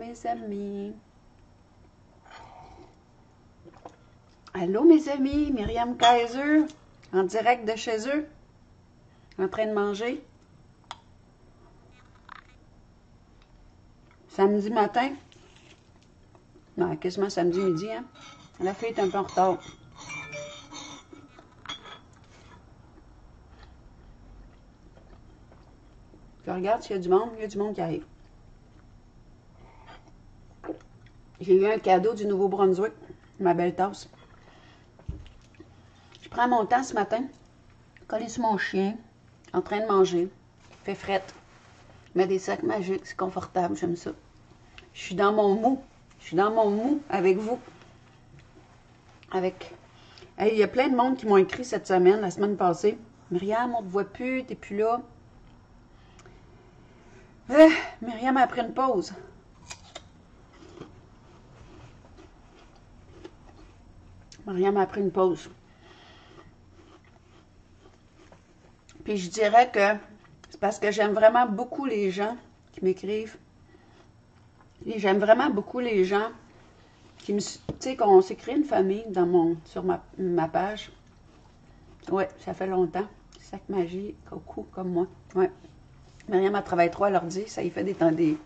mes amis. Allô mes amis, Myriam Kaiser, en direct de chez eux, en train de manger. Samedi matin. Non, quasiment samedi midi, hein. La fille est un peu en retard. Je regarde s'il y a du monde. Il y a du monde qui arrive. J'ai eu un cadeau du Nouveau-Brunswick, ma belle tasse. Je prends mon temps ce matin, collé sur mon chien, en train de manger. Fait frette. Je mets des sacs magiques, c'est confortable, j'aime ça. Je suis dans mon mou. Je suis dans mon mou avec vous. Hey, il y a plein de monde qui m'ont écrit cette semaine, la semaine passée. Myriam, on te voit plus, t'es plus là. Myriam a pris une pause. Myriam a pris une pause. Puis je dirais que c'est parce que j'aime vraiment beaucoup les gens qui m'écrivent. Et j'aime vraiment beaucoup les gens qui me... Tu sais, qu'on s'est créé une famille sur ma page. Ouais, ça fait longtemps. Sac magie, coucou, comme moi. Ouais. Myriam, elle travaille trop à l'ordi, ça y fait des...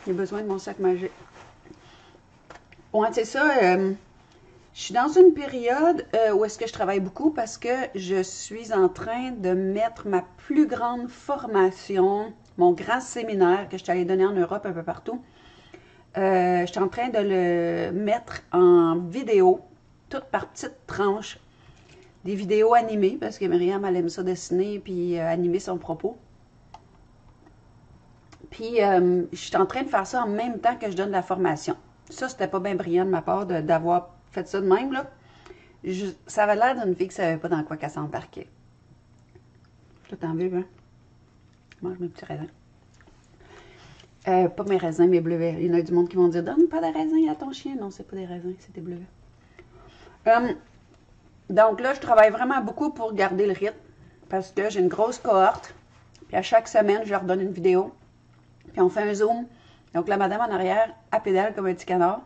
J'ai besoin de mon sac magique. Ouais, c'est ça. Je suis dans une période où est-ce que je travaille beaucoup parce que je suis en train de mettre ma plus grande formation, mon grand séminaire que je suis allée donner en Europe un peu partout. Je suis en train de le mettre en vidéo, toutes par petites tranches. Des vidéos animées, parce que Myriam, elle aime ça dessiner puis animer son propos. Puis, je suis en train de faire ça en même temps que je donne la formation. Ça, c'était pas bien brillant de ma part d'avoir fait ça de même, là. Ça avait l'air d'une fille qui savait pas dans quoi qu'elle s'embarquait. Là, t'en veux, hein? Je mange mes petits raisins. Pas mes raisins, mes bleuets. Il y en a du monde qui vont dire « Donne pas de raisins à ton chien. » Non, c'est pas des raisins, c'est des bleuets. Donc là, je travaille vraiment beaucoup pour garder le rythme parce que j'ai une grosse cohorte. Puis à chaque semaine, je leur donne une vidéo. Puis on fait un zoom. Donc la madame en arrière, elle pédale comme un petit canard.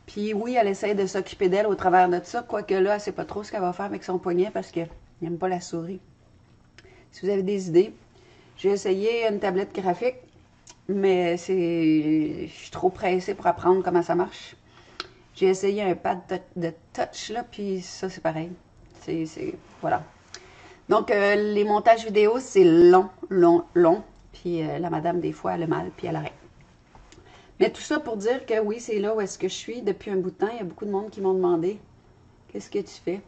Puis oui, elle essaie de s'occuper d'elle au travers de ça, quoique là, elle ne sait pas trop ce qu'elle va faire avec son poignet parce qu'elle n'aime pas la souris. Si vous avez des idées, j'ai essayé une tablette graphique, mais je suis trop pressée pour apprendre comment ça marche. J'ai essayé un pad de touch, là, puis ça, c'est pareil. Voilà. Donc, les montages vidéo, c'est long. Puis la madame, des fois, elle a mal, puis elle arrête. Mais tout ça pour dire que oui, c'est là où est-ce que je suis depuis un bout de temps. Il y a beaucoup de monde qui m'ont demandé « Qu'est-ce que tu fais? »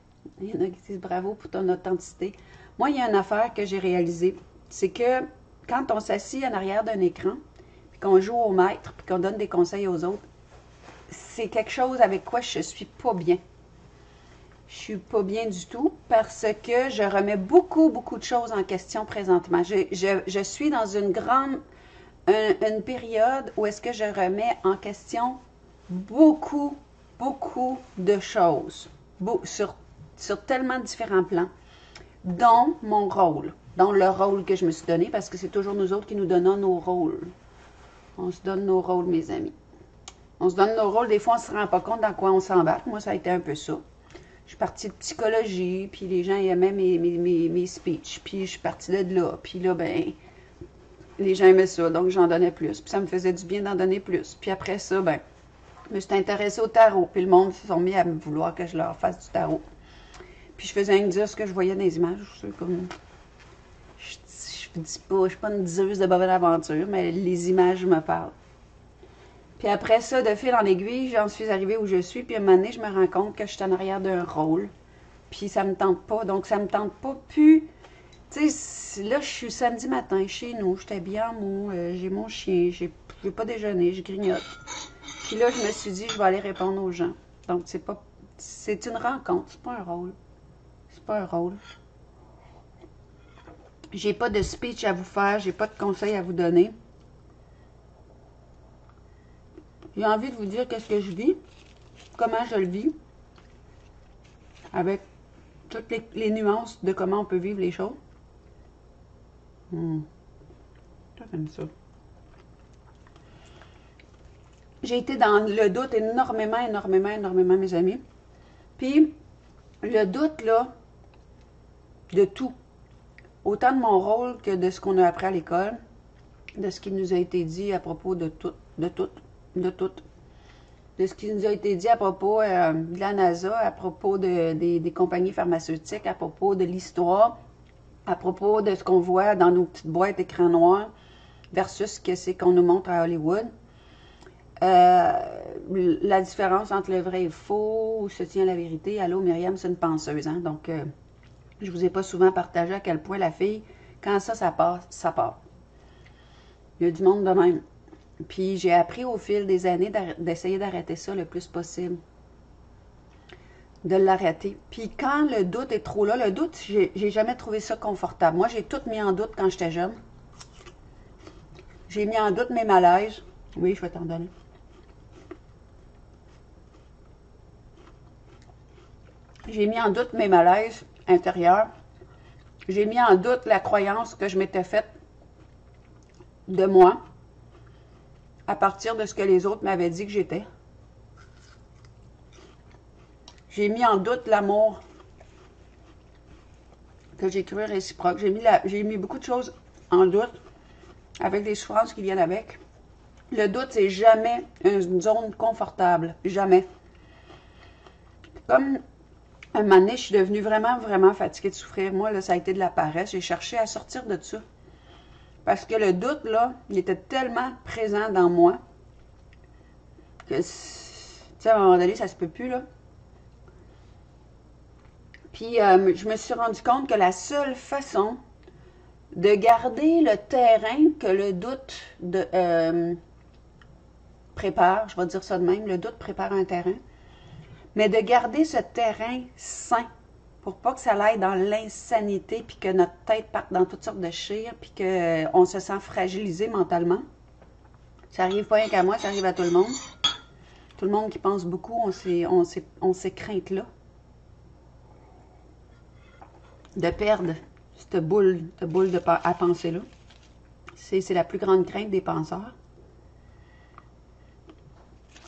Il y en a qui disent « Bravo pour ton authenticité. » Moi, il y a une affaire que j'ai réalisée. C'est que quand on s'assied en arrière d'un écran, puis qu'on joue au maître, puis qu'on donne des conseils aux autres, c'est quelque chose avec quoi je suis pas bien. Je suis pas bien du tout parce que je remets beaucoup de choses en question présentement. Je suis dans une période où est-ce que je remets en question beaucoup de choses sur tellement différents plans, dont mon rôle, dont le rôle que je me suis donné, parce que c'est toujours nous autres qui nous donnons nos rôles. On se donne nos rôles, mes amis. On se donne nos rôles, des fois on ne se rend pas compte dans quoi on s'embarque. Moi, ça a été un peu ça. Je suis partie de psychologie, puis les gens aimaient mes speeches, puis je suis partie de là, puis là, ben, les gens aimaient ça, donc j'en donnais plus, puis ça me faisait du bien d'en donner plus. Puis après ça, ben, je me suis intéressée au tarot, puis le monde se sont mis à me vouloir que je leur fasse du tarot. Puis je faisais rien que dire ce que je voyais dans les images, comme... Je dis pas, je suis pas une diseuse de bonne aventure, mais les images me parlent. Puis après ça, de fil en aiguille, j'en suis arrivée où je suis. Puis à un moment donné, je me rends compte que je suis en arrière d'un rôle. Puis ça me tente pas. Donc ça me tente pas plus. Tu sais, là, je suis samedi matin chez nous. J'étais bien en mou. J'ai mon chien. J'ai pas déjeuné. Je grignote. Puis là, je me suis dit, je vais aller répondre aux gens. Donc c'est pas... C'est une rencontre. C'est pas un rôle. C'est pas un rôle. J'ai pas de speech à vous faire. J'ai pas de conseils à vous donner. J'ai envie de vous dire qu'est-ce que je vis, comment je le vis, avec toutes les nuances de comment on peut vivre les choses. Ça, j'aime ça. j'ai été dans le doute énormément, énormément, énormément, mes amis. Puis, le doute, là, de tout. Autant de mon rôle que de ce qu'on a appris à l'école, de ce qui nous a été dit à propos de tout, de tout, de tout. De ce qui nous a été dit à propos de la NASA, à propos des compagnies pharmaceutiques, à propos de l'histoire, à propos de ce qu'on voit dans nos petites boîtes écran noir versus ce que c'est qu'on nous montre à Hollywood. La différence entre le vrai et le faux, où se tient la vérité. Allô, Myriam, c'est une penseuse, hein? Donc, je vous ai pas souvent partagé à quel point la fille, quand ça passe, ça part. Il y a du monde de même. Puis j'ai appris au fil des années d'essayer d'arrêter ça le plus possible. De l'arrêter. Puis quand le doute est trop là, le doute, j'ai jamais trouvé ça confortable. Moi, j'ai tout mis en doute quand j'étais jeune. J'ai mis en doute mes malaises. Oui, je vais t'en donner. J'ai mis en doute mes malaises intérieurs. J'ai mis en doute la croyance que je m'étais faite de moi à partir de ce que les autres m'avaient dit que j'étais. J'ai mis en doute l'amour que j'ai cru réciproque. J'ai mis beaucoup de choses en doute avec des souffrances qui viennent avec. Le doute, c'est jamais une zone confortable. Jamais. Comme un moment donné, je suis devenue vraiment, vraiment fatiguée de souffrir. Moi, là, ça a été de la paresse. J'ai cherché à sortir de ça. Parce que le doute, là, il était tellement présent dans moi que, tu sais, à un moment donné, ça se peut plus, là. Puis, je me suis rendu compte que la seule façon de garder le terrain que le doute prépare, je vais dire ça de même, le doute prépare un terrain, mais de garder ce terrain sain pour pas que ça aille dans l'insanité, puis que notre tête parte dans toutes sortes de chires, puis qu'on se sent fragilisé mentalement. Ça arrive pas rien qu'à moi, ça arrive à tout le monde. Tout le monde qui pense beaucoup, on ces craintes-là. De perdre cette boule à penser-là. C'est la plus grande crainte des penseurs.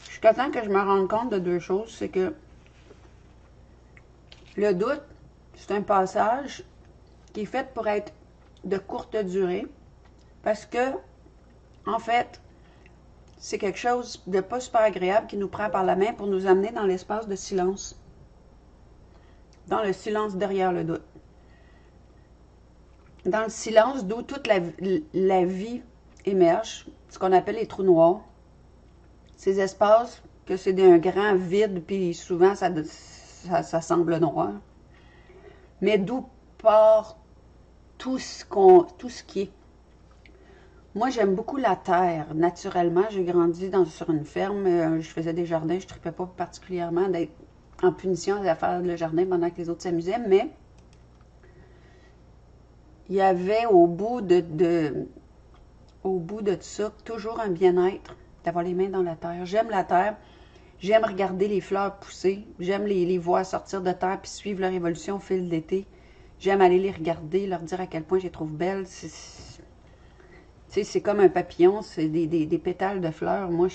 Jusqu'à temps que je me rende compte de deux choses, c'est que le doute, c'est un passage qui est fait pour être de courte durée, parce que, en fait, c'est quelque chose de pas super agréable qui nous prend par la main pour nous amener dans l'espace de silence. Dans le silence derrière le doute. Dans le silence d'où toute la vie émerge, ce qu'on appelle les trous noirs. Ces espaces, que c'est un grand vide, puis souvent ça semble noir. Mais d'où part tout ce qui est. Moi, j'aime beaucoup la terre. Naturellement, j'ai grandi sur une ferme. Je faisais des jardins. Je ne tripais pas particulièrement d'être en punition à faire le jardin pendant que les autres s'amusaient. Mais il y avait au bout de tout ça toujours un bien-être d'avoir les mains dans la terre. J'aime la terre. J'aime regarder les fleurs pousser. J'aime les voir sortir de terre puis suivre leur évolution au fil de l'été. J'aime aller les regarder, leur dire à quel point je les trouve belles. C'est comme un papillon, c'est des pétales de fleurs. Moi,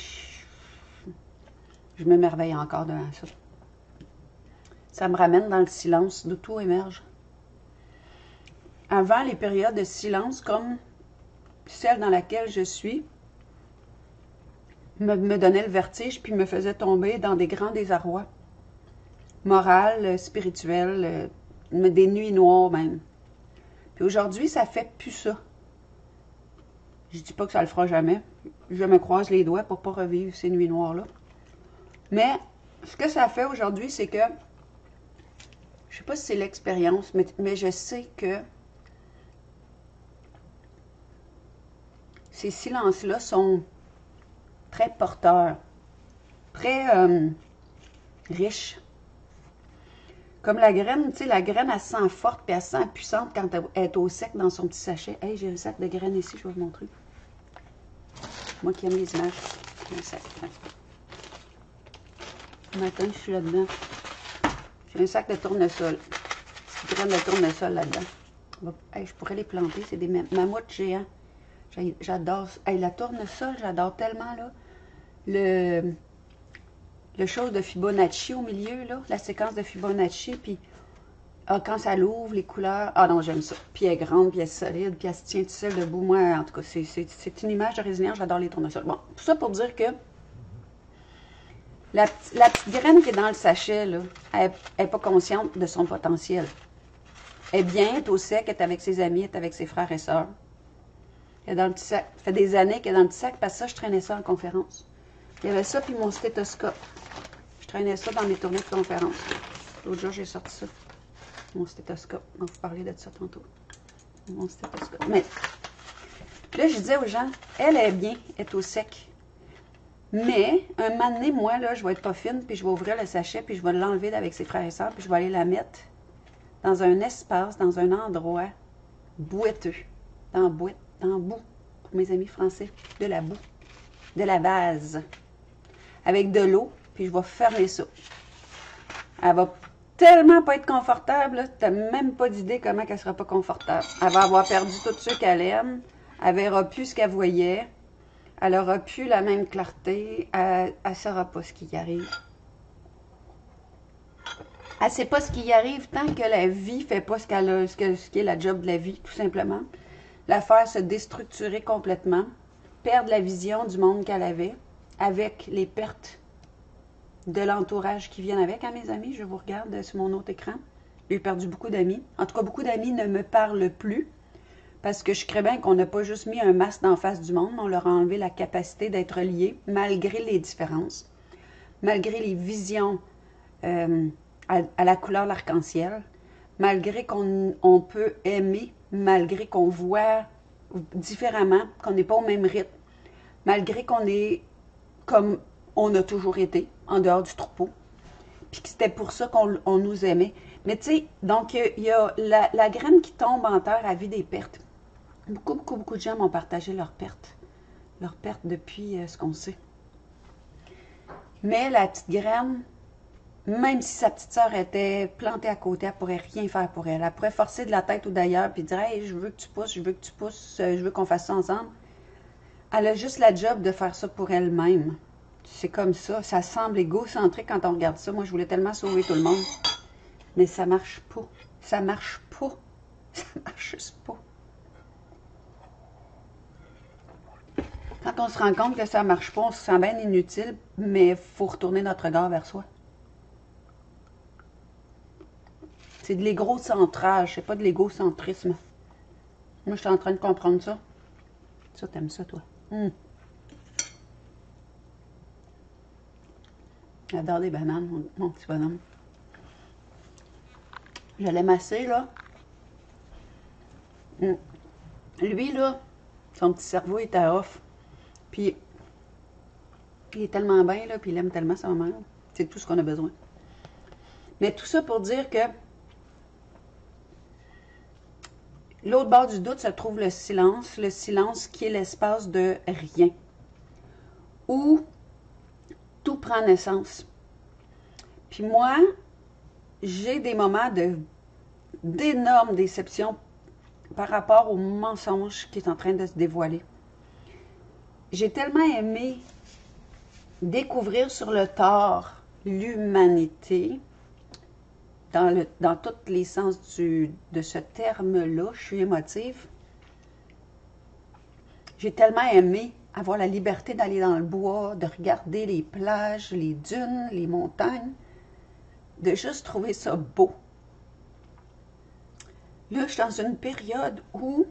je m'émerveille encore devant ça. Ça me ramène dans le silence d'où tout émerge. Avant les périodes de silence, comme celle dans laquelle je suis, me donnait le vertige puis me faisait tomber dans des grands désarrois. Moral, spirituel, des nuits noires même. Puis aujourd'hui, ça fait plus ça. Je dis pas que ça le fera jamais. Je me croise les doigts pour pas revivre ces nuits noires-là. Mais ce que ça fait aujourd'hui, c'est que, je sais pas si c'est l'expérience, mais je sais que ces silences-là sont très porteurs, très riches. Comme la graine, tu sais, la graine, elle se sent forte puis elle se sent puissante quand elle est au sec dans son petit sachet. Hey, j'ai un sac de graines ici, je vais vous montrer. Moi qui aime les images, j'ai un sac. Le matin, je suis là-dedans. J'ai un sac de tournesol. Des graines de tournesol là-dedans. Hey, je pourrais les planter, c'est des mammouths géants. J'adore. Hey, la tournesol, j'adore tellement, là. le chose de Fibonacci au milieu, là, la séquence de Fibonacci, puis quand ça l'ouvre, les couleurs, ah non, j'aime ça. Puis elle est grande, puis elle est solide, puis elle se tient toute seule debout. Moi, en tout cas, c'est une image de résilience, j'adore les tournesols. Bon, tout ça pour dire que la petite graine qui est dans le sachet, là, elle n'est pas consciente de son potentiel. Elle est bien, elle est au sec, elle est avec ses amis, elle est avec ses frères et sœurs. Elle est dans le petit sac. Ça fait des années qu'elle est dans le petit sac, parce que ça, je traînais ça en conférence. Il y avait ça, puis mon stéthoscope. Je traînais ça dans mes tournées de conférence. L'autre jour, j'ai sorti ça. Mon stéthoscope. On va vous parler de ça tantôt. Mon stéthoscope. Mais là, je disais aux gens, elle est bien, elle est au sec. Mais, un moment donné, moi, là, je vais être pas fine, puis je vais ouvrir le sachet, puis je vais l'enlever avec ses frères et sœurs, puis je vais aller la mettre dans un espace, dans un endroit boiteux. Dans boue, pour mes amis français. De la boue. De la vase. Avec de l'eau, puis je vais fermer ça. Elle va tellement pas être confortable, tu n'as même pas d'idée comment elle sera pas confortable. Elle va avoir perdu tout ce qu'elle aime, elle verra plus ce qu'elle voyait, elle aura plus la même clarté, elle ne saura pas ce qui y arrive. Elle ne sait pas ce qui y arrive tant que la vie ne fait pas ce qui est la job de la vie, tout simplement. La faire se déstructurer complètement, perdre la vision du monde qu'elle avait, avec les pertes de l'entourage qui viennent avec, hein, mes amis. Je vous regarde sur mon autre écran. J'ai perdu beaucoup d'amis. En tout cas, beaucoup d'amis ne me parlent plus parce que je crée bien qu'on n'a pas juste mis un masque d'en face du monde, mais on leur a enlevé la capacité d'être liés malgré les différences, malgré les visions à la couleur de l'arc-en-ciel, malgré qu'on peut aimer, malgré qu'on voit différemment, qu'on n'est pas au même rythme, malgré qu'on est comme on a toujours été, en dehors du troupeau, puis que c'était pour ça qu'on nous aimait. Mais tu sais, donc, il y a la graine qui tombe en terre, elle vit des pertes. Beaucoup de gens m'ont partagé leurs pertes depuis ce qu'on sait. Mais la petite graine, même si sa petite sœur était plantée à côté, elle ne pourrait rien faire pour elle. Elle pourrait forcer de la tête ou d'ailleurs, puis dire « Hey, je veux que tu pousses, je veux que tu pousses, je veux qu'on fasse ça ensemble. » Elle a juste la job de faire ça pour elle-même. C'est comme ça. Ça semble égocentrique quand on regarde ça. Moi, je voulais tellement sauver tout le monde. Mais ça marche pas. Ça marche pas. Ça marche juste pas. Quand on se rend compte que ça marche pas, on se sent bien inutile, mais il faut retourner notre regard vers soi. C'est de l'égocentrage, c'est pas de l'égocentrisme. Moi, je suis en train de comprendre ça. Ça, t'aimes ça, toi? J'adore des bananes, mon petit bonhomme. Je l'aime assez, là. Lui, là, son petit cerveau est à off. Puis, il est tellement bien, là, puis il aime tellement sa mère. C'est tout ce qu'on a besoin. Mais tout ça pour dire que l'autre bord du doute se trouve le silence qui est l'espace de rien, où tout prend naissance. Puis moi, j'ai des moments d'énorme déception par rapport au mensonge qui est en train de se dévoiler. J'ai tellement aimé découvrir sur le tort l'humanité, dans tous les sens de ce terme-là, je suis émotive. J'ai tellement aimé avoir la liberté d'aller dans le bois, de regarder les plages, les dunes, les montagnes, de juste trouver ça beau. Là, je suis dans une période où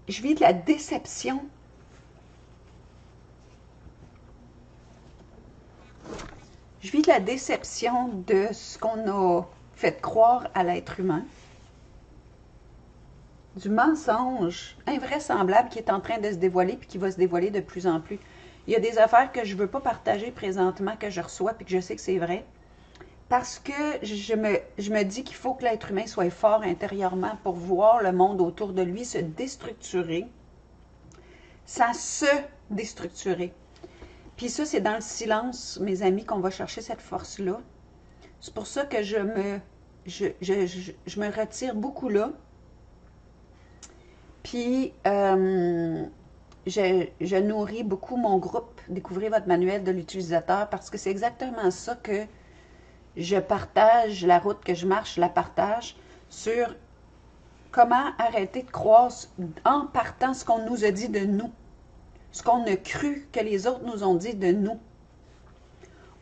je vis de la déception. Je vis de la déception de ce qu'on a fait croire à l'être humain, du mensonge invraisemblable qui est en train de se dévoiler puis qui va se dévoiler de plus en plus. Il y a des affaires que je ne veux pas partager présentement, que je reçois puis que je sais que c'est vrai, parce que je me dis qu'il faut que l'être humain soit fort intérieurement pour voir le monde autour de lui se déstructurer, sans se déstructurer. Puis ça, c'est dans le silence, mes amis, qu'on va chercher cette force-là. C'est pour ça que je me retire beaucoup là. Puis, je je nourris beaucoup mon groupe Découvrez votre manuel de l'utilisateur parce que c'est exactement ça que je partage, la route que je marche, je la partage sur comment arrêter de croire en partant ce qu'on nous a dit de nous, ce qu'on a cru que les autres nous ont dit de nous.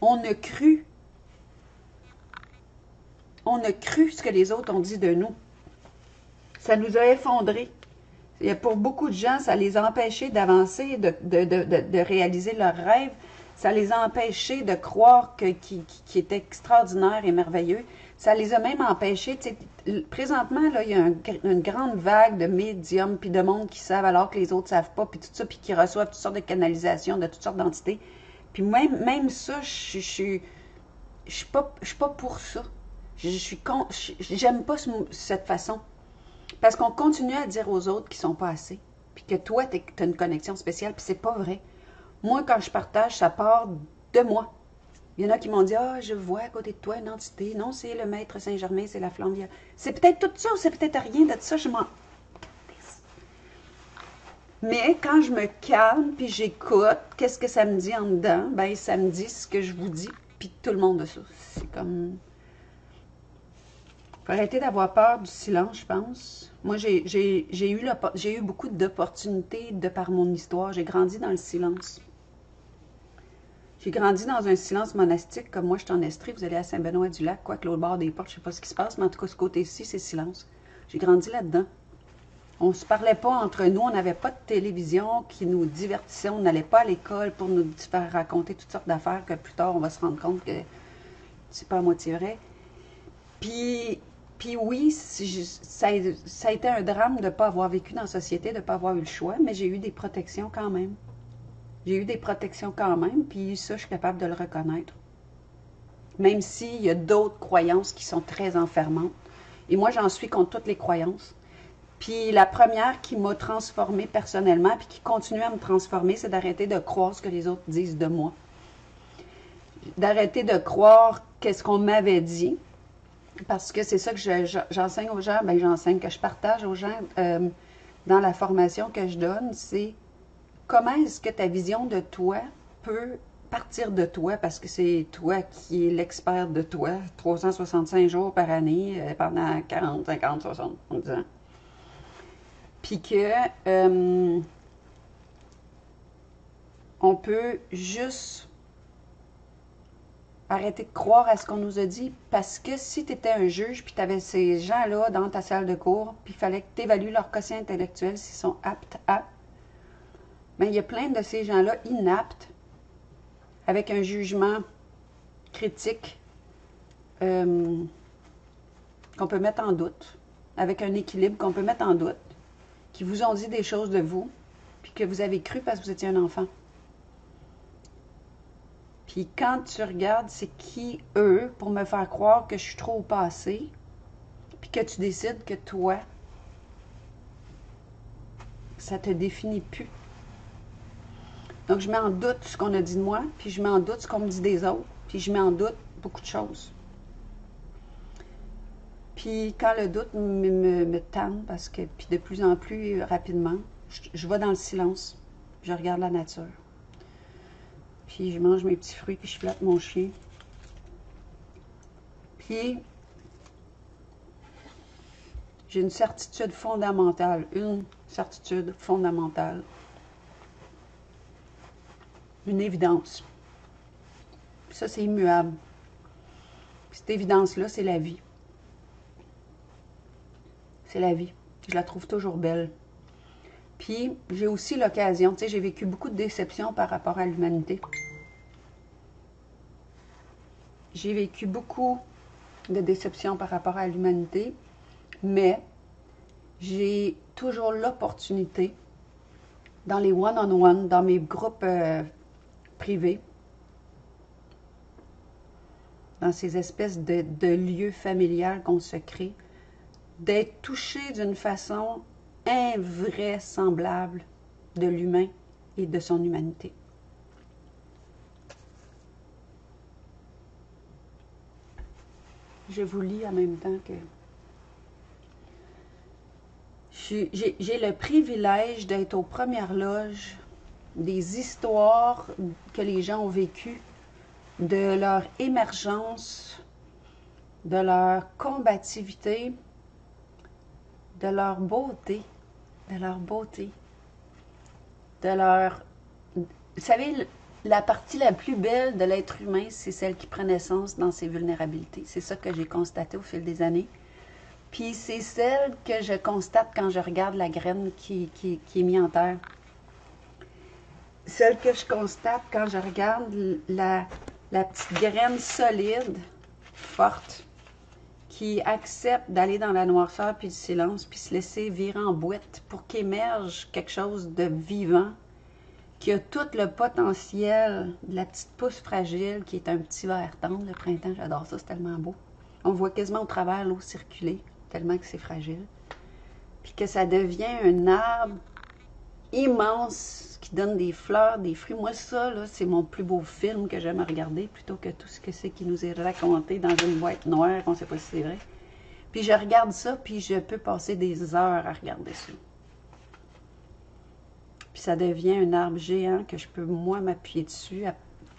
On a cru ce que les autres ont dit de nous. Ça nous a effondrés. Pour beaucoup de gens, ça les a empêchés d'avancer, de réaliser leurs rêves. Ça les a empêchés de croire qu'ils étaient extraordinaires et merveilleux. Ça les a même empêchés. Présentement, là, il y a une grande vague de médiums puis de monde qui savent alors que les autres ne savent pas, puis tout ça, puis qui reçoivent toutes sortes de canalisations de toutes sortes d'entités. Puis même ça, je suis pas pour ça. J'aime pas cette façon. Parce qu'on continue à dire aux autres qu'ils sont pas assez, puis que toi, tu as une connexion spéciale, puis c'est pas vrai. Moi, quand je partage, ça part de moi. Il y en a qui m'ont dit « Ah, je vois à côté de toi une entité. Non, c'est le maître Saint-Germain, c'est la flamme vierge. » C'est peut-être tout ça, ou c'est peut-être rien de ça, je m'en... Mais quand je me calme, puis j'écoute, qu'est-ce que ça me dit en dedans? Ben, ça me dit ce que je vous dis, puis tout le monde a ça. C'est comme... Faut arrêter d'avoir peur du silence, je pense. Moi, j'ai eu beaucoup d'opportunités de par mon histoire. J'ai grandi dans le silence. J'ai grandi dans un silence monastique, comme moi, je suis en Estrie. Vous allez à Saint-Benoît-du-Lac, quoique l'autre bord des portes, je ne sais pas ce qui se passe, mais en tout cas, ce côté-ci, c'est silence. J'ai grandi là-dedans. On ne se parlait pas entre nous, on n'avait pas de télévision qui nous divertissait, on n'allait pas à l'école pour nous faire raconter toutes sortes d'affaires que plus tard, on va se rendre compte que c'est pas à moitié vrai. Puis oui, ça a été un drame de ne pas avoir vécu dans la société, de ne pas avoir eu le choix, mais j'ai eu des protections quand même. J'ai eu des protections quand même, puis ça, je suis capable de le reconnaître. Même s'il y a d'autres croyances qui sont très enfermantes. Et moi, j'en suis contre toutes les croyances. Puis la première qui m'a transformée personnellement, puis qui continue à me transformer, c'est d'arrêter de croire ce que les autres disent de moi. D'arrêter de croire qu'est-ce qu'on m'avait dit. Parce que c'est ça que j'enseigne aux gens, que je partage aux gens dans la formation que je donne, c'est comment est-ce que ta vision de toi peut partir de toi, parce que c'est toi qui es l'expert de toi, 365 jours par année, pendant 40, 50, 60 ans. Puis que on peut juste arrêter de croire à ce qu'on nous a dit, parce que si tu étais un juge, puis tu avais ces gens-là dans ta salle de cours, puis il fallait que tu évalues leur quotient intellectuel s'ils sont aptes à, mais il y a plein de ces gens-là inaptes, avec un jugement critique qu'on peut mettre en doute, avec un équilibre qu'on peut mettre en doute, qui vous ont dit des choses de vous, puis que vous avez cru parce que vous étiez un enfant. Puis quand tu regardes c'est qui eux pour me faire croire que je suis trop au passé, puis que tu décides que toi, ça te définit plus. Donc je mets en doute ce qu'on a dit de moi, puis je mets en doute ce qu'on me dit des autres, puis je mets en doute beaucoup de choses. Puis quand le doute me tanne, parce que puis de plus en plus rapidement, je vais dans le silence, je regarde la nature. Puis je mange mes petits fruits, puis je flatte mon chien. Puis j'ai une certitude fondamentale, une évidence. Puis ça, c'est immuable. Puis cette évidence-là, c'est la vie. C'est la vie. Je la trouve toujours belle. Puis j'ai aussi l'occasion, tu sais, j'ai vécu beaucoup de déceptions par rapport à l'humanité. J'ai vécu beaucoup de déceptions par rapport à l'humanité, mais j'ai toujours l'opportunité, dans les one-on-one, dans mes groupes privés, dans ces espèces de lieux familiales qu'on se crée, d'être touché d'une façon invraisemblable de l'humain et de son humanité. Je vous lis en même temps que J'ai le privilège d'être aux premières loges des histoires que les gens ont vécues, de leur émergence, de leur combativité, de leur beauté, de leur beauté, de leur... Vous savez, la partie la plus belle de l'être humain, c'est celle qui prend naissance dans ses vulnérabilités. C'est ça que j'ai constaté au fil des années. Puis c'est celle que je constate quand je regarde la graine qui est mise en terre. Celle que je constate quand je regarde la petite graine solide, forte, qui accepte d'aller dans la noirceur puis le silence, puis se laisser virer en boîte pour qu'émerge quelque chose de vivant, qui a tout le potentiel de la petite pousse fragile, qui est un petit vert tendre. Le printemps, j'adore ça, c'est tellement beau. On voit quasiment au travers l'eau circuler, tellement que c'est fragile. Puis que ça devient un arbre immense qui donne des fleurs, des fruits. Moi, ça, là, c'est mon plus beau film que j'aime à regarder, plutôt que tout ce que c'est qui nous est raconté dans une boîte noire, on ne sait pas si c'est vrai. Puis je regarde ça, puis je peux passer des heures à regarder ça. Puis ça devient un arbre géant que je peux, moi, m'appuyer dessus. Tu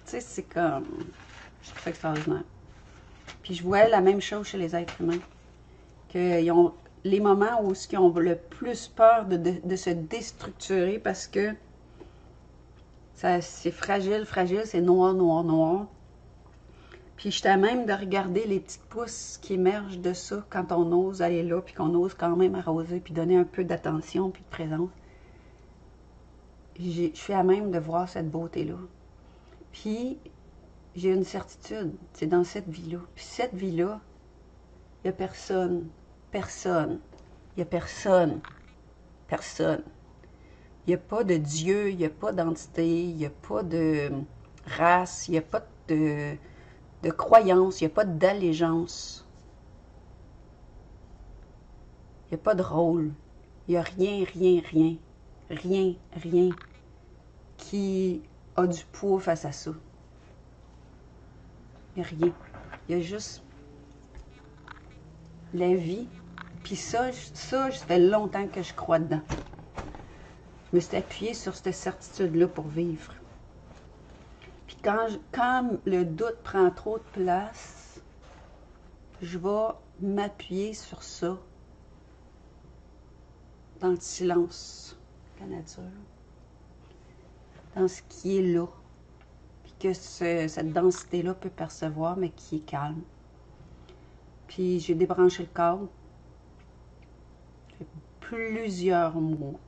sais, c'est comme... Je trouve ça extraordinaire. Puis je vois la même chose chez les êtres humains. Qu'ils ont les moments où ils ont le plus peur de se déstructurer parce que c'est fragile, fragile, c'est noir, noir, noir. Puis je t'ai même de regarder les petites pousses qui émergent de ça quand on ose aller là, puis qu'on ose quand même arroser, puis donner un peu d'attention, puis de présence. Je suis à même de voir cette beauté-là. Puis, j'ai une certitude, c'est dans cette vie-là. Puis cette vie-là, il n'y a personne, personne, il n'y a personne, personne. Il n'y a pas de Dieu, il n'y a pas d'entité, il n'y a pas de race, il n'y a pas de croyance, il n'y a pas d'allégeance. Il n'y a pas de rôle. Il n'y a rien, rien, rien. Rien, rien qui a du poids face à ça. Il n'y a rien. Il y a juste la vie. Puis ça fait longtemps que je crois dedans. Je me suis appuyée sur cette certitude-là pour vivre. Puis quand le doute prend trop de place, je vais m'appuyer sur ça dans le silence, la nature, dans ce qui est là, puis que cette densité-là peut percevoir, mais qui est calme. Puis j'ai débranché le câble, plusieurs mois.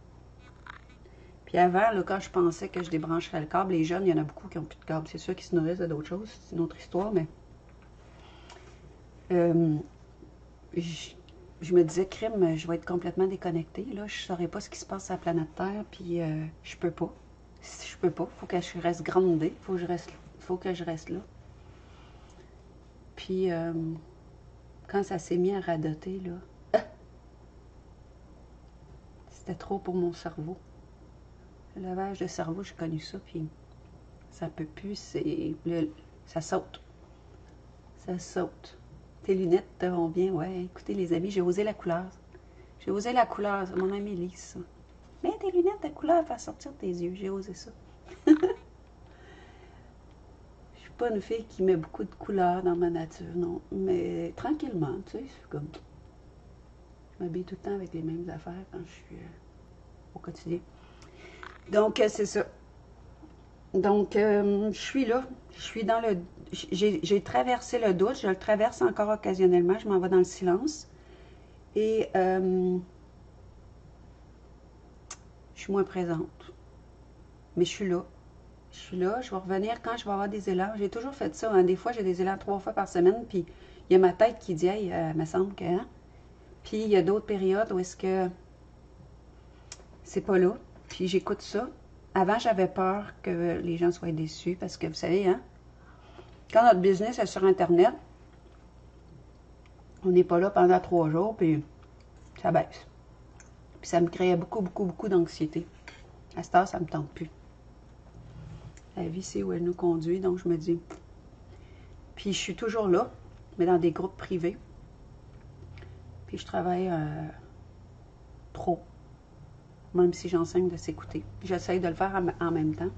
Puis avant, là, quand je pensais que je débrancherais le câble, les jeunes, il y en a beaucoup qui n'ont plus de câble. C'est sûr qu'ils se nourrissent de d'autres choses, c'est une autre histoire, mais je me disais, crime, je vais être complètement déconnectée. Là, je ne saurais pas ce qui se passe sur la planète Terre, puis je peux pas. Je peux pas. Il faut que je reste groundée. Faut que je reste là. Puis, quand ça s'est mis à radoter, là, c'était trop pour mon cerveau. Le lavage de cerveau, j'ai connu ça, puis ça peut plus, ça saute. Ça saute. Tes lunettes te vont bien, ouais. Écoutez, les amis, j'ai osé la couleur. J'ai osé la couleur, c'est mon ami Lise, ça. Mais tes lunettes de couleur vont sortir de tes yeux, j'ai osé ça. Je suis pas une fille qui met beaucoup de couleurs dans ma nature, non. Mais tranquillement, tu sais, c'est comme... Je m'habille tout le temps avec les mêmes affaires quand je suis au quotidien. Donc, c'est ça. Donc, je suis là. Je suis dans le... J'ai traversé le doute. Je le traverse encore occasionnellement. Je m'en vais dans le silence. Et je suis moins présente. Mais je suis là. Je suis là. Je vais revenir quand je vais avoir des élans. J'ai toujours fait ça. Hein. Des fois, j'ai des élans 3 fois par semaine. Puis, il y a ma tête qui dit, hey, me semble que... Hein? Puis, il y a d'autres périodes où est-ce que c'est pas là. Puis, j'écoute ça. Avant, j'avais peur que les gens soient déçus parce que, vous savez, hein, quand notre business est sur Internet, on n'est pas là pendant 3 jours, puis ça baisse. Puis ça me créait beaucoup, beaucoup, beaucoup d'anxiété. À cette heure, ça ne me tente plus. La vie, c'est où elle nous conduit, donc je me dis... Puis je suis toujours là, mais dans des groupes privés. Puis je travaille trop, même si j'enseigne de s'écouter. J'essaye de le faire en même temps.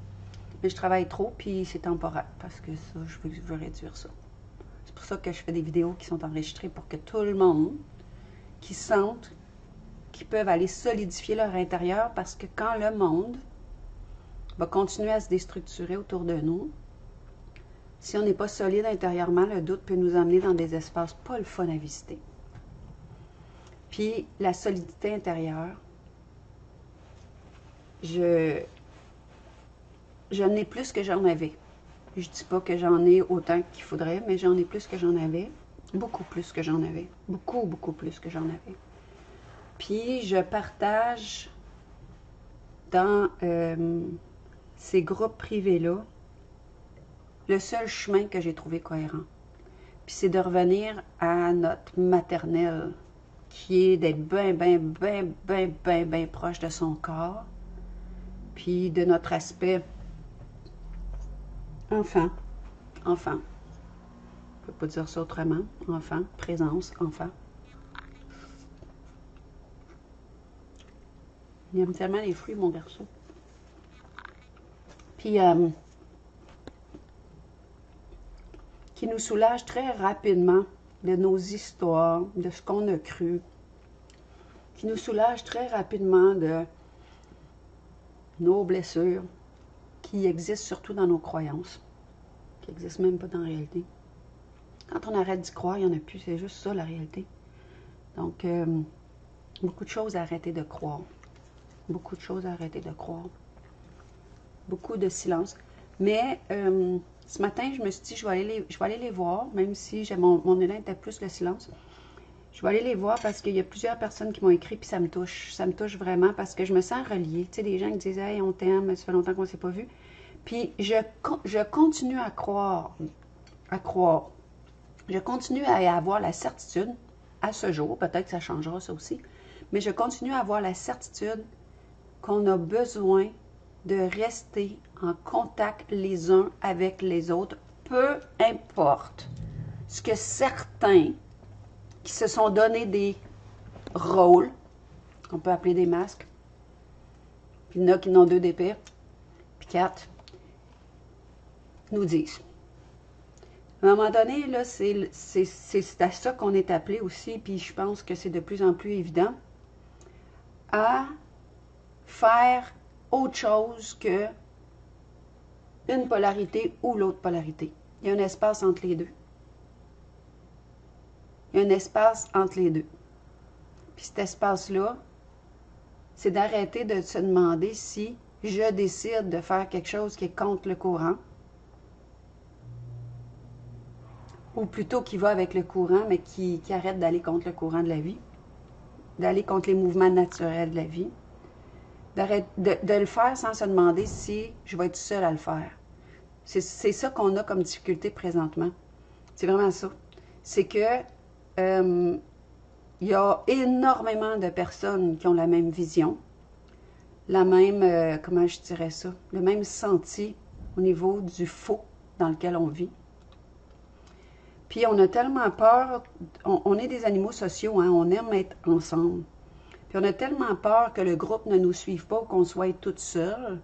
Mais je travaille trop, puis c'est temporaire, parce que ça, je veux réduire ça. C'est pour ça que je fais des vidéos qui sont enregistrées pour que tout le monde qui sentent qu'ils peuvent aller solidifier leur intérieur, parce que quand le monde va continuer à se déstructurer autour de nous, si on n'est pas solide intérieurement, le doute peut nous amener dans des espaces pas le fun à visiter. Puis la solidité intérieure, je n'ai plus que j'en avais. Je dis pas que j'en ai autant qu'il faudrait, mais j'en ai plus que j'en avais. Beaucoup plus que j'en avais. Beaucoup, beaucoup plus que j'en avais. Puis je partage dans ces groupes privés-là le seul chemin que j'ai trouvé cohérent. Puis c'est de revenir à notre maternelle, qui est d'être bien proche de son corps, puis de notre aspect enfant. Enfant. On peut pas dire ça autrement. Enfant, présence, enfant. Il aime tellement les fruits, mon garçon. Puis, qui nous soulage très rapidement de nos histoires, de ce qu'on a cru, qui nous soulage très rapidement de nos blessures, qui existent surtout dans nos croyances, qui n'existent même pas dans la réalité. Quand on arrête d'y croire, il n'y en a plus, c'est juste ça la réalité. Donc, beaucoup de choses à arrêter de croire. Beaucoup de choses à arrêter de croire. Beaucoup de silence. Mais ce matin, je me suis dit, je vais aller les voir, même si mon élan était plus le silence. Je vais aller les voir parce qu'il y a plusieurs personnes qui m'ont écrit, puis ça me touche. Ça me touche vraiment parce que je me sens reliée. Tu sais, des gens qui disent « Hey, on t'aime, ça fait longtemps qu'on ne s'est pas vu. » Puis je continue à croire. Je continue à avoir la certitude, à ce jour, peut-être que ça changera ça aussi, mais je continue à avoir la certitude qu'on a besoin de rester en contact les uns avec les autres, peu importe ce que certains qui se sont donné des rôles, qu'on peut appeler des masques, puis il y en a qui n'ont 2 d'épée, puis 4, nous disent. À un moment donné, là, c'est à ça qu'on est appelé aussi, puis je pense que c'est de plus en plus évident, à faire autre chose que une polarité ou l'autre polarité. Il y a un espace entre les deux. Il y a un espace entre les deux. Puis cet espace-là, c'est d'arrêter de se demander si je décide de faire quelque chose qui est contre le courant, ou plutôt qui va avec le courant, mais qui arrête d'aller contre le courant de la vie, d'aller contre les mouvements naturels de la vie, de le faire sans se demander si je vais être seule à le faire. C'est ça qu'on a comme difficulté présentement. C'est vraiment ça. C'est que il y a énormément de personnes qui ont la même vision, la même, comment je dirais ça, le même senti au niveau du faux dans lequel on vit. Puis on a tellement peur, on est des animaux sociaux, hein, on aime être ensemble. Puis on a tellement peur que le groupe ne nous suive pas, qu'on soit toute seule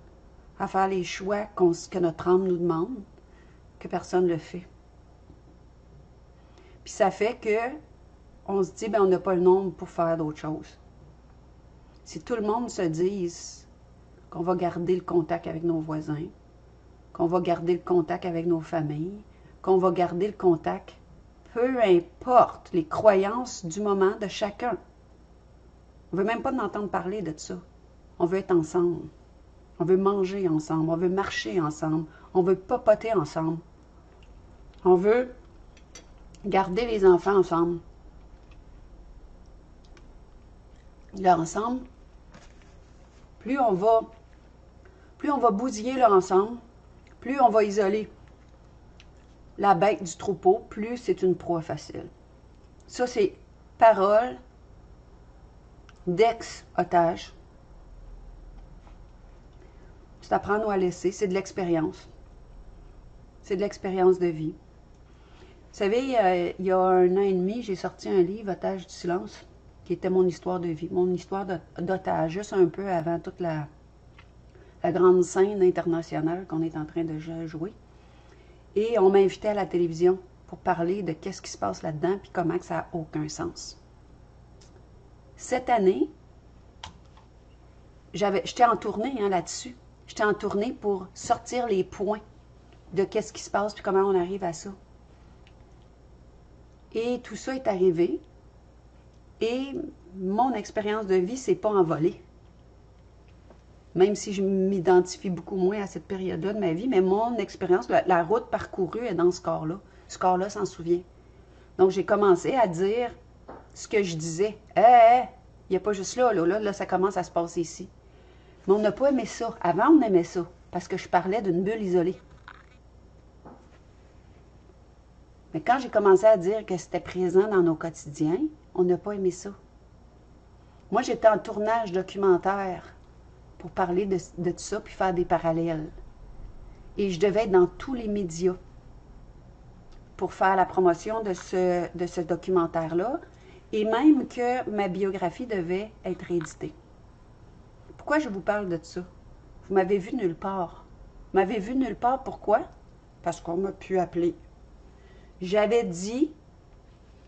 à faire les choix que notre âme nous demande, que personne ne le fait. Puis ça fait que on se dit, ben on n'a pas le nombre pour faire d'autres choses. Si tout le monde se dise qu'on va garder le contact avec nos voisins, qu'on va garder le contact avec nos familles, qu'on va garder le contact, peu importe les croyances du moment de chacun. On ne veut même pas entendre parler de ça. On veut être ensemble. On veut manger ensemble. On veut marcher ensemble. On veut papoter ensemble. On veut garder les enfants ensemble. Là, ensemble, plus on va bousiller là ensemble, plus on va isoler la bête du troupeau, plus c'est une proie facile. Ça, c'est parole d'ex-otage. C'est à prendre ou à laisser, c'est de l'expérience. C'est de l'expérience de vie. Vous savez, il y a 1 an et demi, j'ai sorti un livre, Otage du silence. qui était mon histoire de vie, mon histoire d'otage, juste un peu avant toute la grande scène internationale qu'on est en train de jouer. Et on m'a invité à la télévision pour parler de qu'est-ce qui se passe là-dedans, puis comment que ça n'a aucun sens. Cette année, j'étais en tournée là-dessus. J'étais en tournée pour sortir les points de qu'est-ce qui se passe, puis comment on arrive à ça. Et tout ça est arrivé. Et mon expérience de vie s'est pas envolée. Même si je m'identifie beaucoup moins à cette période-là de ma vie, mais mon expérience, la route parcourue est dans ce corps-là. Ce corps-là s'en souvient. Donc, j'ai commencé à dire ce que je disais. Il n'y a pas juste là, ça commence à se passer ici. Mais on n'a pas aimé ça. Avant, on aimait ça, parce que je parlais d'une bulle isolée. Mais quand j'ai commencé à dire que c'était présent dans nos quotidiens, on n'a pas aimé ça. Moi, j'étais en tournage documentaire pour parler de tout ça, puis faire des parallèles. Et je devais être dans tous les médias pour faire la promotion de ce documentaire-là, et même que ma biographie devait être rééditée. Pourquoi je vous parle de ça? Vous m'avez vu nulle part. Vous m'avez vu nulle part, pourquoi? Parce qu'on m'a pu appeler. J'avais dit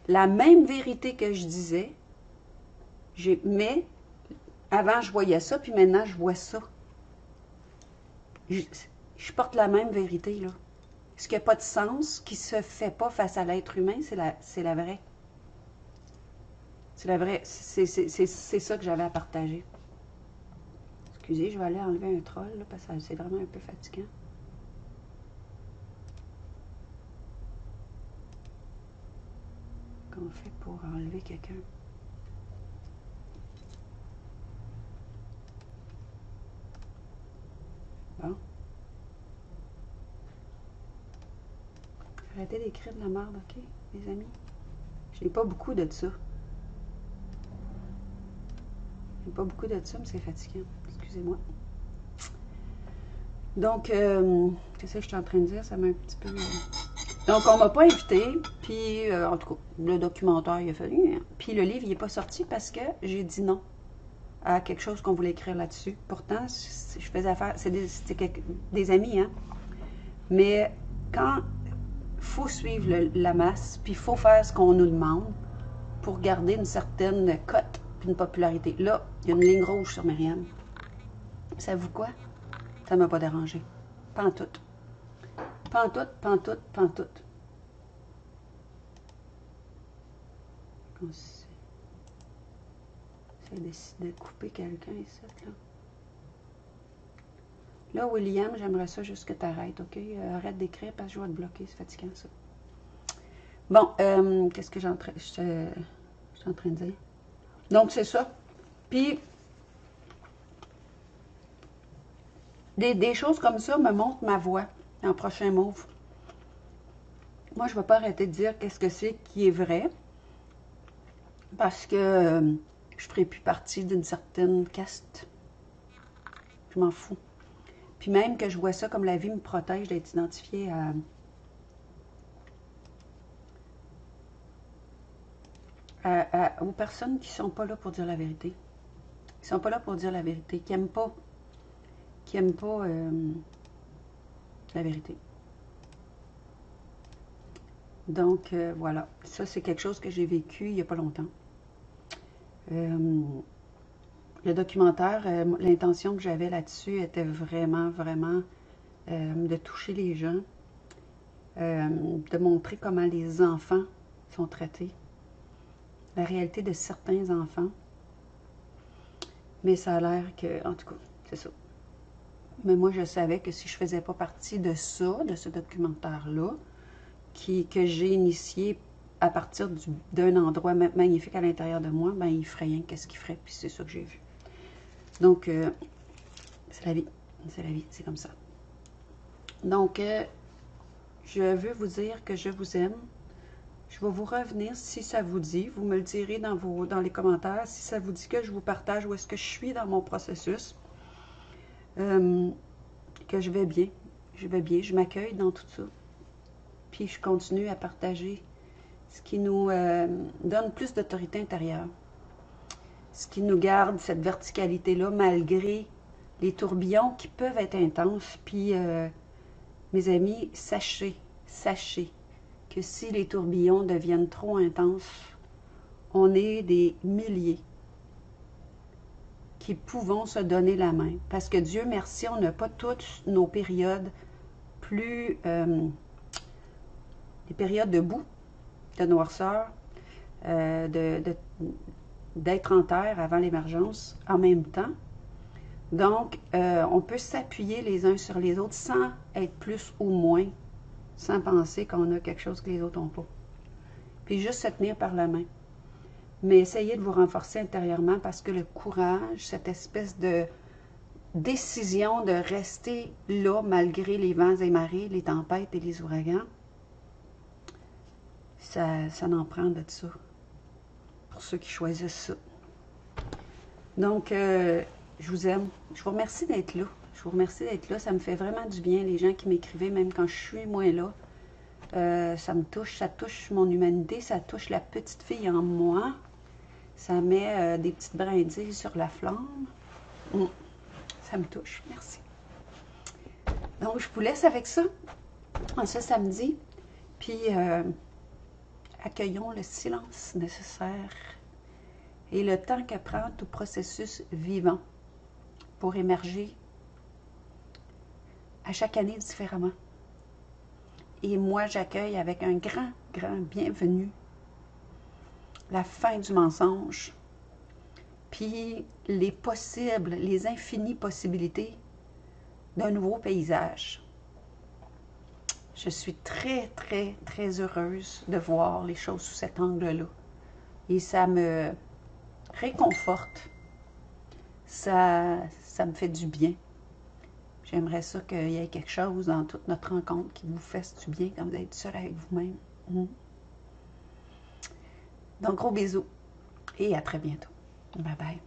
la même vérité que je disais, mais avant je voyais ça, puis maintenant je vois ça. Je porte la même vérité, là. Ce qui n'a pas de sens, qui ne se fait pas face à l'être humain, c'est la vraie. C'est la vraie. C'est ça que j'avais à partager. Excusez, je vais aller enlever un troll, là, parce que c'est vraiment un peu fatigant. Comment on fait pour enlever quelqu'un? Bon. Arrêtez d'écrire de la merde, ok, les amis? Je n'ai pas beaucoup de ça. Je n'ai pas beaucoup de ça, mais c'est fatigant. Excusez-moi. Donc, qu'est-ce que je suis en train de dire? Ça m'a un petit peu... Donc, on ne m'a pas invité, puis, en tout cas, le documentaire, il a fallu. Puis, le livre, il n'est pas sorti parce que j'ai dit non à quelque chose qu'on voulait écrire là-dessus. Pourtant, je faisais affaire... C'était des amis, hein? Mais quand il faut suivre la masse, puis il faut faire ce qu'on nous demande pour garder une certaine cote puis une popularité. Là, il y a une ligne rouge sur Myriam. Savez-vous quoi? Ça ne m'a pas dérangé. Pantoute. Pantoute, pantoute, pantoute. J'ai décidé de couper quelqu'un ici, là. Là, William, j'aimerais ça juste que tu arrêtes, OK? Arrête d'écrire parce que je vais te bloquer, c'est fatigant, ça. Bon, qu'est-ce que je suis en train de dire? Donc, c'est ça. Puis, des choses comme ça me montrent ma voix en prochain move. Moi, je ne vais pas arrêter de dire qu'est-ce que c'est qui est vrai, parce que je ne ferai plus partie d'une certaine caste. Je m'en fous. Puis même que je vois ça comme la vie me protège d'être identifiée aux personnes qui ne sont pas là pour dire la vérité. Qui ne sont pas là pour dire la vérité, qui n'aiment pas la vérité. Donc, voilà. Ça, c'est quelque chose que j'ai vécu il n'y a pas longtemps. Le documentaire, l'intention que j'avais là-dessus était vraiment, vraiment de toucher les gens, de montrer comment les enfants sont traités, la réalité de certains enfants. Mais ça a l'air que, en tout cas, c'est ça. Mais moi, je savais que si je ne faisais pas partie de ça, de ce documentaire-là, que j'ai initié à partir d'un endroit magnifique à l'intérieur de moi, ben il ferait rien qu'est-ce qu'il ferait, puis c'est ça que j'ai vu. Donc, c'est la vie. C'est la vie, c'est comme ça. Donc, je veux vous dire que je vous aime. Je vais vous revenir si ça vous dit. Vous me le direz dans les commentaires si ça vous dit que je vous partage où est-ce que je suis dans mon processus. Que je vais bien. Je vais bien. Je m'accueille dans tout ça. Puis je continue à partager ce qui nous donne plus d'autorité intérieure. ce qui nous garde cette verticalité-là, malgré les tourbillons qui peuvent être intenses. Puis, mes amis, sachez que si les tourbillons deviennent trop intenses, on est des milliers qui pouvons se donner la main. Parce que Dieu merci, on n'a pas toutes nos périodes plus... des périodes de boue, de noirceur, d'être en terre avant l'émergence en même temps. Donc, on peut s'appuyer les uns sur les autres sans être plus ou moins, sans penser qu'on a quelque chose que les autres n'ont pas. Puis juste se tenir par la main. Mais essayez de vous renforcer intérieurement parce que le courage, cette espèce de décision de rester là malgré les vents et marées, les tempêtes et les ouragans, ça n'en prend de ça. Pour ceux qui choisissent ça. Donc, je vous aime. Je vous remercie d'être là. Je vous remercie d'être là. Ça me fait vraiment du bien, les gens qui m'écrivaient, même quand je suis moins là. Ça me touche, ça touche mon humanité, ça touche la petite fille en moi. Ça met des petites brindilles sur la flamme. Ça me touche. Merci. Donc, je vous laisse avec ça, en ce samedi. Puis, accueillons le silence nécessaire et le temps que prend tout processus vivant pour émerger à chaque année différemment. Et moi, j'accueille avec un grand, grand bienvenue la fin du mensonge, puis les possibles, les infinies possibilités d'un nouveau paysage. Je suis très, très, très heureuse de voir les choses sous cet angle-là. Et ça me réconforte. Ça me fait du bien. J'aimerais ça qu'il y ait quelque chose dans toute notre rencontre qui vous fasse du bien quand vous êtes seul avec vous-même. Donc, gros bisous et à très bientôt. Bye bye.